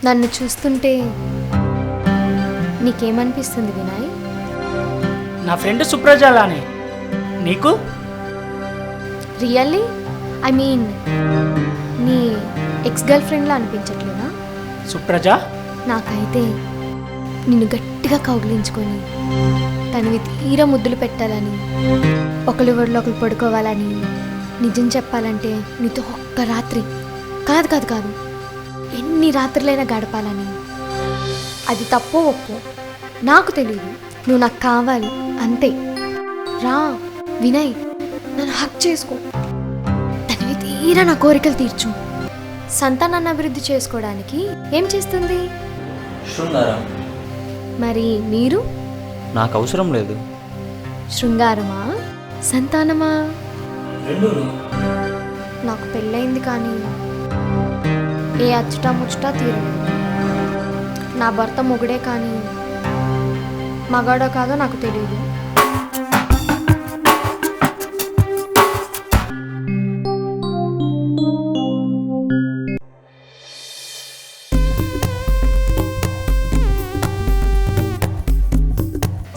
నన్ను చూస్తుంటే నీకేమనిపిస్తుంది వినయ్? నా ఫ్రెండ్ సుప్రజ లానే నీకు? రియల్లీ? ఐ మీన్ నీ ఎక్స్ గర్ల్ ఫ్రెండ్లా అనిపించట్లేదా? సుప్రజ నాకైతే నిన్ను గట్టిగా కౌగిలించుకొని తనవి తీర ముద్దులు పెట్టాలని, ఒకరి ఒడిలో ఒకరు పడుకోవాలని, నిజం చెప్పాలంటే నీతో ఒక్క రాత్రి కాదు కాదు కాదు ఎన్ని రాత్రులైనా గడపాలని. అది తప్పో ఒప్పో నాకు తెలియదు, నువ్వు నాకు కావాలి అంతే. రా వినయ్, నన్ను హక్ చేసుకో, తనవి తీరా నా కోరికలు తీర్చు. సంతానాన్ని అభివృద్ధి చేసుకోవడానికి ఏం చేస్తుంది? శృంగారం. మరి మీరు? నాకు అవసరం లేదు. శృంగారమా సంతానమా? రెండూను. నాకు పెళ్ళయింది కానీ ఏ అచ్చుటా ముచ్చుటా తీరలేదు. నా భర్త మొగుడే కానీ మగాడో కాదో నాకు తెలియదు.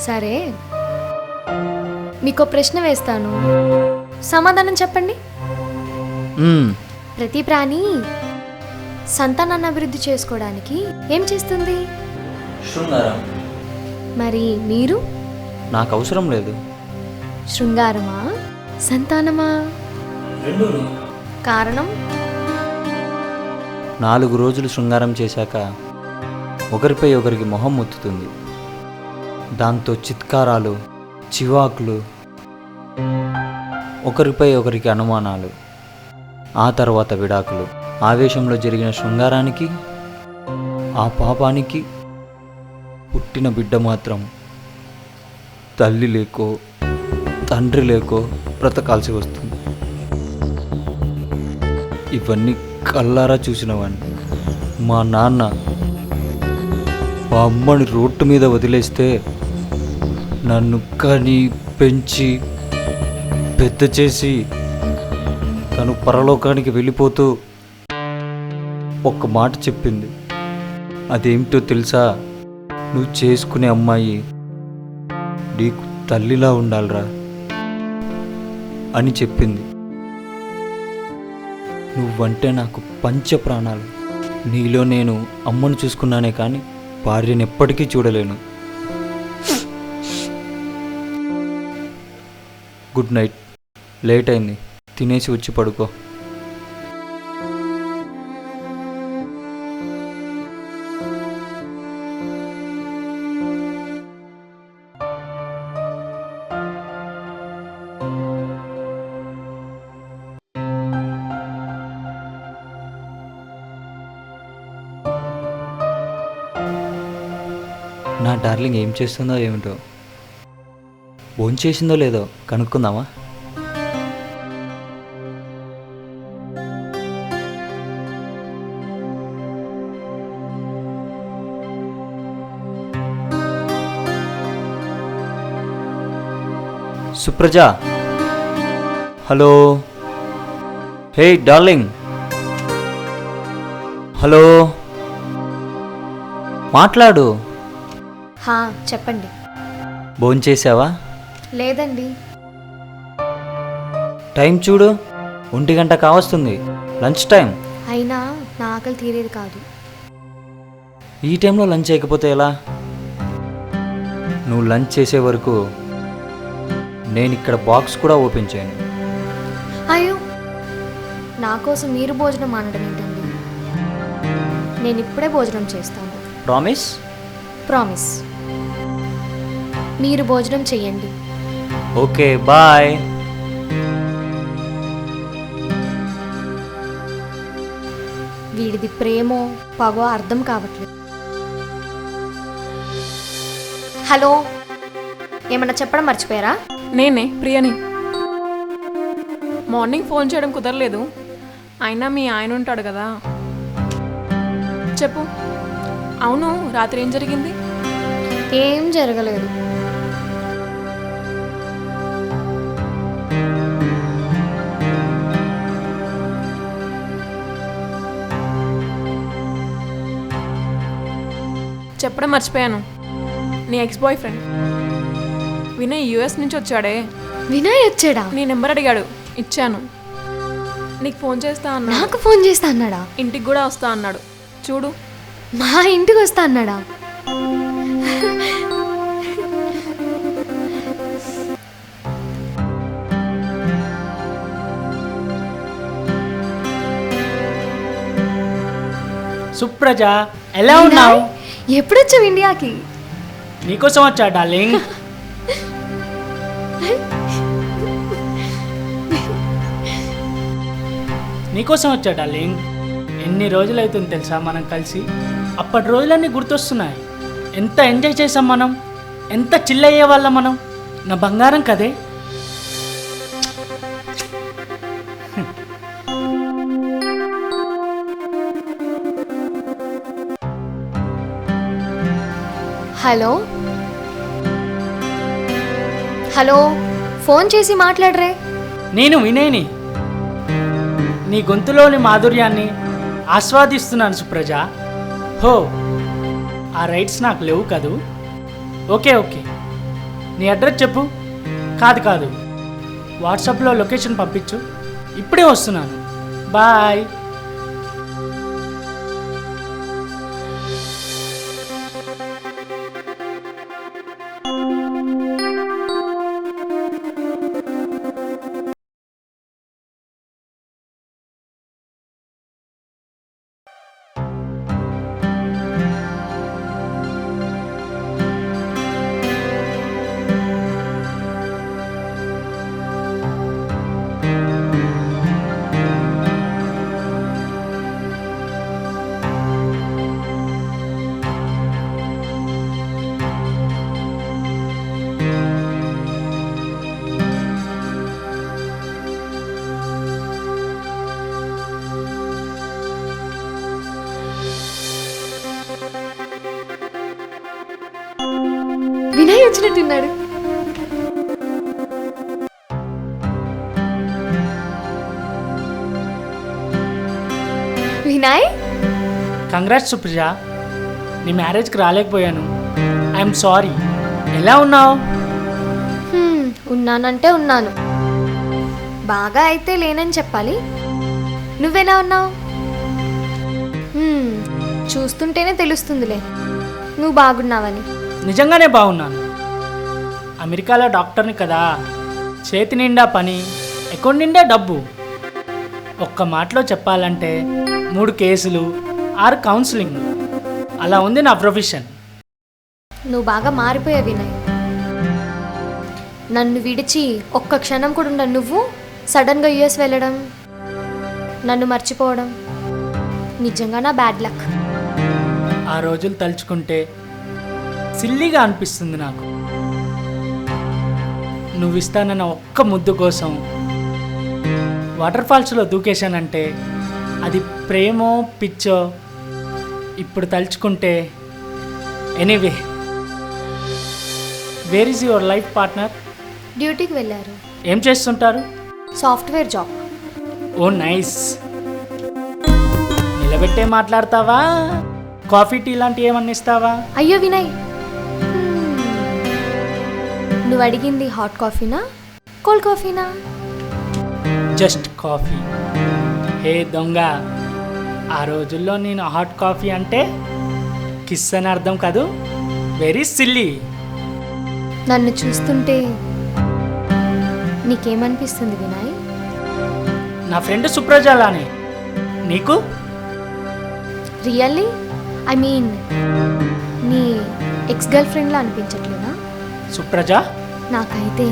సరే, మీకు ప్రశ్న వేస్తాను, సమాధానం చెప్పండి. ప్రతి ప్రాణి సంతానాన్ని అభివృద్ధి చేసుకోవడానికి ఏం చేస్తుంది? శృంగారం. మరి మీరు? నాకు అవసరం లేదు. శృంగారమా సంతానమా? రెండూను. కారణం? 4 రోజులు శృంగారం చేశాక ఒకరిపై ఒకరికి మొహం ముత్తుతుంది. దాంతో చిత్కారాలు, చివాకులు, ఒకరిపై ఒకరికి అనుమానాలు, ఆ తర్వాత విడాకులు. ఆవేశంలో జరిగిన శృంగారానికి ఆ పాపానికి పుట్టిన బిడ్డ మాత్రం తల్లి లేకో తండ్రి లేకో బ్రతకాల్సి వస్తుంది. ఇవన్నీ కళ్ళారా చూసినవాడిని. మా నాన్న మా అమ్మని రోడ్డు మీద వదిలేస్తే నన్ను కని పెంచి పెద్ద చేసి తను పరలోకానికి వెళ్ళిపోతూ ఒక్క మాట చెప్పింది. అదేమిటో తెలుసా? నువ్వు చేసుకునే అమ్మాయి నీకు తల్లిలా ఉండాలిరా అని చెప్పింది. నువ్వంటే నాకు పంచ ప్రాణాలు. నీలో నేను అమ్మను చూసుకున్నానే కానీ భార్యను ఎప్పటికీ చూడలేను. Good night. లేట్ అయింది, తినేసి వచ్చి పడుకో. నా డార్లింగ్ ఏం చేస్తుందో ఏమిటో, భోంచేసిందో లేదో కనుక్కుందామా? సుప్రజ, హలో. హే డార్లింగ్, హలో, మాట్లాడు. హా చెప్పండి. భోంచేసావా? లేదండి. టైం చూడు, 1 గంట కావస్తుంది, లంచ్ టైం. అయినా నా ఆకలి తీరేది కాదు. ఈ టైంలో లంచ్ చేయకపోతే ఎలా? నువ్వు లంచ్ చేసే వరకు నేను ఇక్కడ బాక్స్ కూడా ఓపెన్ చేయను. అయ్యో, నా కోసం మీరు భోజనం మానడం ఏంటండి? నేను ఇప్పుడే భోజనం చేస్తాను. ప్రామిస్? ప్రామిస్. మీరు భోజనం చెయ్యండి. Okay, bye. వీడిది ప్రేమో పగో అర్థం కావట్లేదు. హలో, ఏమన్నా చెప్పడం మర్చిపోయారా? నేనే ప్రియని. మార్నింగ్ ఫోన్ చేయడం కుదరలేదు, అయినా మీ ఆయన ఉంటాడు కదా. చెప్పు. అవును, రాత్రి ఏం జరిగింది? ఏం జరగలేదు. చెప్పడం మర్చిపోయాను. నీ X boy friend Vinay US నుంచి వచ్చాడే. వినయ్ వచ్చాడా? నీ నెంబర్ అడిగాడు, ఇచ్చాను. నీకు ఫోన్ చేస్తా అన్నాడు. నాకు ఫోన్ చేస్తా అన్నాడా? ఇంటికి కూడా వస్తా అన్నాడు. చూడు, మా ఇంటికి వస్తా అన్నాడా? సుప్రజ ఎలా ఉన్నావు? ఎప్పుడొచ్చావు ఇండియాకి? నీకోసం వచ్చా డార్లింగ్. నీకోసం వచ్చా డార్లింగ్. ఎన్ని రోజులు అవుతుంది తెలుసా మనం కలిసి? అప్పటి రోజులన్నీ గుర్తొస్తున్నాయి. ఎంత ఎంజాయ్ చేసాం మనం, ఎంత చిల్ అయ్యే వాళ్ళం మనం. నా బంగారం కదే. హలో హలో, ఫోన్ చేసి మాట్లాడరే. నేను వినయ్ని. నీ గొంతులోని మాధుర్యాన్ని ఆస్వాదిస్తున్నాను సుప్రజ. హో, ఆ రైట్స్ నాకు లేవు కదూ. ఓకే ఓకే, నీ అడ్రస్ చెప్పు. కాదు, వాట్సాప్లో లొకేషన్ పంపించు. ఇప్పుడే వస్తున్నాను. బాయ్. వినయ్ వచ్చినట్టున్నాడు. వినయ్, కంగ్రాట్స్ సుప్రజ. నీ మ్యారేజ్కి రాలేకపోయాను. I'm sorry. ఎలా ఉన్నావు? ఉన్నానంటే ఉన్నాను. బాగా అయితే లేనని చెప్పాలి. నువ్వెలా ఉన్నావు? చూస్తుంటేనే తెలుస్తుందిలే నువ్వు బాగున్నావని. నిజంగానే బాగున్నాను. అమెరికాలో డాక్టర్ని కదా. చేతి నిండా పని, అకౌంట్ నిండా డబ్బు. ఒక్క మాటలో చెప్పాలంటే 3 కేసులు, 6 కౌన్సిలింగ్. అలా ఉంది నా ప్రొఫెషన్. నువ్వు బాగా మారిపోయావు వినయ్. నన్ను విడిచి ఒక్క క్షణం కూడా ఉండను నువ్వు సడన్గా యుఎస్ వెళ్ళడం, నన్ను మర్చిపోవడం నిజంగా నా బ్యాడ్ లక్. ఆ రోజులు తలుచుకుంటే సిల్లీగా అనిపిస్తుంది నాకు. నువ్వు ఇస్తానన్న ఒక్క ముద్దు కోసం వాటర్ ఫాల్స్లో దూకేశానంటే అది ప్రేమో పిచ్చో ఇప్పుడు తలుచుకుంటే. Anyway, where is your life partner? డ్యూటీకి వెళ్ళారు. ఏం చేస్తుంటారు? Software job. Oh nice. నిలబెట్టే మాట్లాడతావా? కాఫీ టీ లాంటివి ఏమన్నా ఇస్తావా? అయ్యో వినయ్, నువ్వు అడిగింది హాట్ కాఫీనా కోల్డ్ కాఫీనా? Just coffee. హే దొంగ, ఆ రోజుల్లో నేను హాట్ కాఫీ అంటే కిస్ అని అర్థం కాదు. Very silly. నన్ను చూస్తుంటే నీకేమనిపిస్తుంది వినయ్? నా ఫ్రెండ్ సుప్రజ లానే. నీకు? రియల్లీ? ఐ మీన్ నీ ఎక్స్ గర్ల్ ఫ్రెండ్లా అనిపించట్లేదా? సుప్రజ, నాకైతే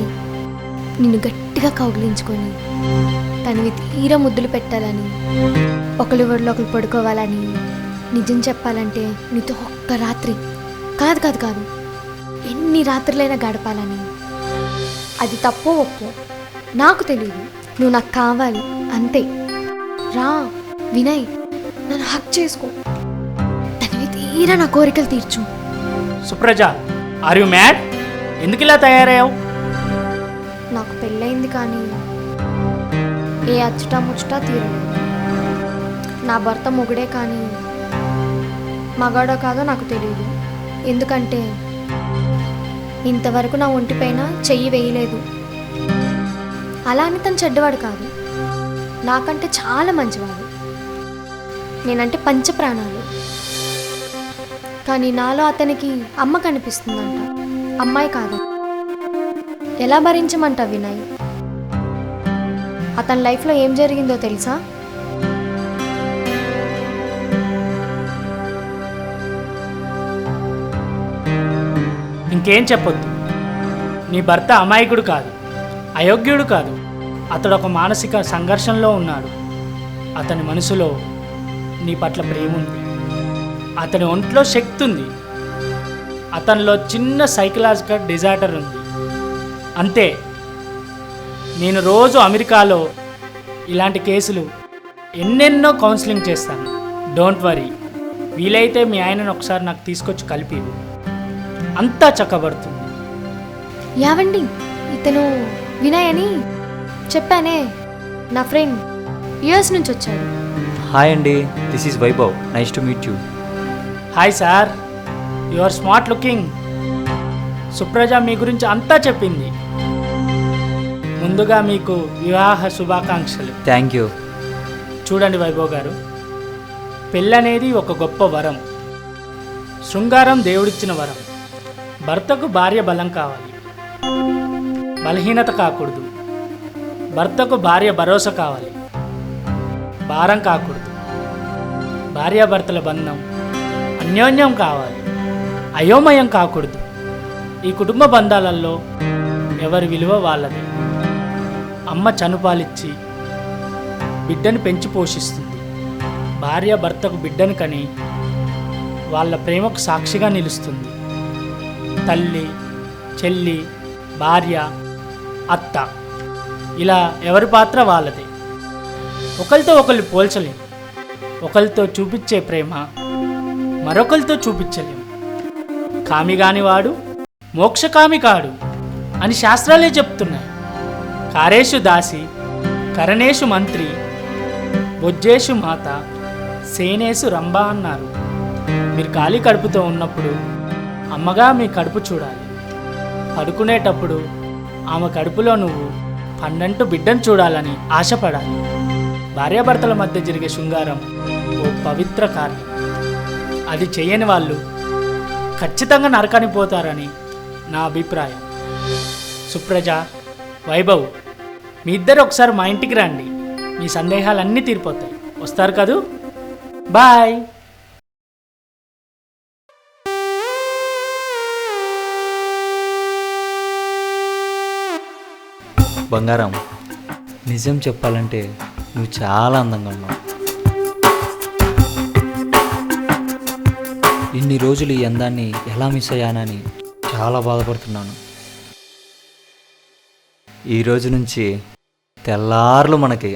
నిన్ను గట్టిగా కౌగిలించుకొని తనవి తీరా ముద్దులు పెట్టాలని, ఒకరి ఒకరు పడుకోవాలని, నిజం చెప్పాలంటే నీతో ఒక్క రాత్రి కాదు ఎన్ని రాత్రులైనా గడపాలని. అది తప్పో ఒప్పో నాకు తెలియదు, నువ్వు నాకు కావాలి అంతే. రా వినయ్, నన్ను హక్ చేసుకో, తనవి తీరా నా కోరికలు తీర్చు. Supraja, are you mad? ఎందుకు ఇలా తయారయ్యావు? నాకు పెళ్ళయింది కానీ ఏ అచ్చుటా ముచ్చుటా తీరలేదు. నా భర్త మొగుడే కానీ మగాడో కాదో నాకు తెలియదు. ఎందుకంటే ఇంతవరకు నా ఒంటిపైన చెయ్యి వేయలేదు. అలా అని తను చెడ్డవాడు కాదు, నాకంటే చాలా మంచివాడు. నేనంటే పంచప్రాణాలు. కానీ నాలో అతనికి అమ్మ కనిపిస్తుందంట, అమ్మాయి కాదు. ఎలా భరించమంటా వినయ్? అతని లైఫ్లో ఏం జరిగిందో తెలుసా? ఇంకేం చెప్పొద్దు. నీ భర్త అమాయకుడు కాదు, అయోగ్యుడు కాదు. అతడు ఒక మానసిక సంఘర్షణలో ఉన్నాడు. అతని మనసులో నీ పట్ల ప్రేమ ఉంది, అతని ఒంట్లో శక్తి ఉంది, అతనిలో చిన్న సైకలాజికల్ డిజార్డర్ ఉంది, అంతే. నేను రోజు అమెరికాలో ఇలాంటి కేసులు ఎన్నెన్నో కౌన్సిలింగ్ చేస్తాను. Don't worry. వీలైతే మీ ఆయనను ఒకసారి నాకు తీసుకొచ్చి కలిపి అంతా చక్కబడుతుంది. యావండి, ఇతను వినయ్ అని చెప్పానే, నా ఫ్రెండ్, యుఎస్ నుంచి వచ్చాడు. హాయ్ అండి, this is Vaibhav. Nice to meet you. Hi sir, you are smart looking. Supraja మీ గురించి అంతా చెప్పింది. ముందుగా మీకు వివాహ శుభాకాంక్షలు. Thank you. చూడండి వైభవ్ గారు, పెళ్ళనేది ఒక గొప్ప వరం. శృంగారం దేవుడిచ్చిన వరం. భర్తకు భార్య బలం కావాలి, బలహీనత కాకూడదు. భర్తకు భార్య భరోసా కావాలి, భారం కాకూడదు. భార్యాభర్తల బంధం అన్యోన్యం కావాలి, అయోమయం కాకూడదు. ఈ కుటుంబ బంధాలలో ఎవరి విలువ వాళ్ళది. అమ్మ చనుపాలిచ్చి బిడ్డను పెంచి పోషిస్తుంది. భార్య భర్తకు బిడ్డను కని వాళ్ళ ప్రేమకు సాక్షిగా నిలుస్తుంది. తల్లి, చెల్లి, భార్య, అత్త, ఇలా ఎవరి పాత్ర వాళ్ళదే. ఒకరితో ఒకళ్ళు పోల్చలేం. ఒకరితో చూపించే ప్రేమ మరొకరితో చూపించలేం. కామి కానివాడు మోక్షకామి కాడు అని శాస్త్రాలే చెప్తున్నాయి. కారేషు దాసి, కరణేషు మంత్రి, బొజ్జేషు మాత, సేనేసు రంభ అన్నారు. మీరు ఖాళీ కడుపుతో ఉన్నప్పుడు అమ్మగా మీ కడుపు చూడాలి. పడుకునేటప్పుడు ఆమె కడుపులో నువ్వు పండంటూ బిడ్డను చూడాలని ఆశపడాలి. భార్యాభర్తల మధ్య జరిగే శృంగారం ఓ పవిత్ర కార్యం. అది చేయని వాళ్ళు ఖచ్చితంగా నరకానికి పోతారని నా అభిప్రాయం. సుప్రజ, వైభవ్, మీ ఇద్దరు ఒకసారి మా ఇంటికి రండి. మీ సందేహాలన్నీ తీరిపోతాయి. వస్తారు కదూ? బాయ్. బంగారం, నిజం చెప్పాలంటే నువ్వు చాలా అందంగా ఉన్నావు. ఇన్ని రోజులు ఈ అందాన్ని ఎలా మిస్ అయ్యానని చాలా బాధపడుతున్నాను. ఈ రోజు నుంచి తెల్లార్లు మనకి